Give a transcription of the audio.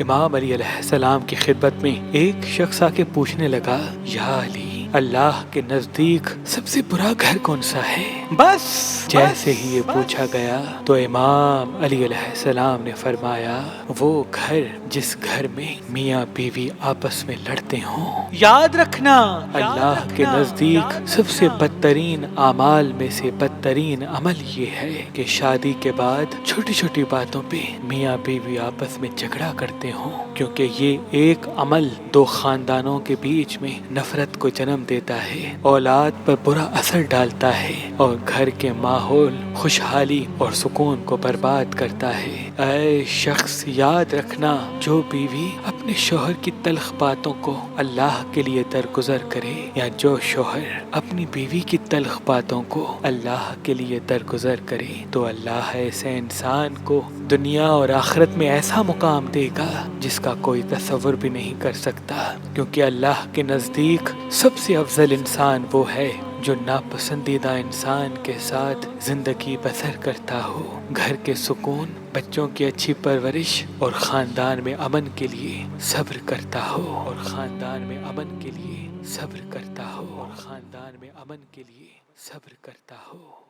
امام علی علیہ السلام کی خدمت میں ایک شخص آ کے پوچھنے لگا، یا علی، اللہ کے نزدیک سب سے برا گھر کون سا ہے؟ بس جیسے ہی یہ پوچھا گیا تو امام علی علیہ السلام نے فرمایا، وہ گھر جس گھر میں میاں بیوی آپس میں لڑتے ہوں۔ یاد رکھنا، اللہ کے نزدیک سب سے بدترین اعمال میں سے بدترین عمل یہ ہے کہ شادی کے بعد چھوٹی چھوٹی باتوں پہ میاں بیوی آپس میں جھگڑا کرتے ہوں، کیونکہ یہ ایک عمل دو خاندانوں کے بیچ میں نفرت کو جنم دیتا ہے، اولاد پر برا اثر ڈالتا ہے اور گھر کے ماحول، خوشحالی اور سکون کو برباد کرتا ہے۔ اے شخص، یاد رکھنا، جو بیوی اپنے شوہر کی تلخ باتوں کو اللہ کے لیے درگزر کرے، یا جو شوہر اپنی بیوی کی تلخ باتوں کو اللہ کے لیے درگزر کرے، تو اللہ ایسے انسان کو دنیا اور آخرت میں ایسا مقام دے گا جس کا کوئی تصور بھی نہیں کر سکتا، کیونکہ اللہ کے نزدیک سب سے افضل انسان وہ ہے جو ناپسندیدہ انسان کے ساتھ زندگی بسر کرتا ہو، گھر کے سکون، بچوں کی اچھی پرورش اور خاندان میں امن کے لیے صبر کرتا ہو، اور خاندان میں امن کے لیے صبر کرتا ہو، اور خاندان میں امن کے لیے صبر کرتا ہو۔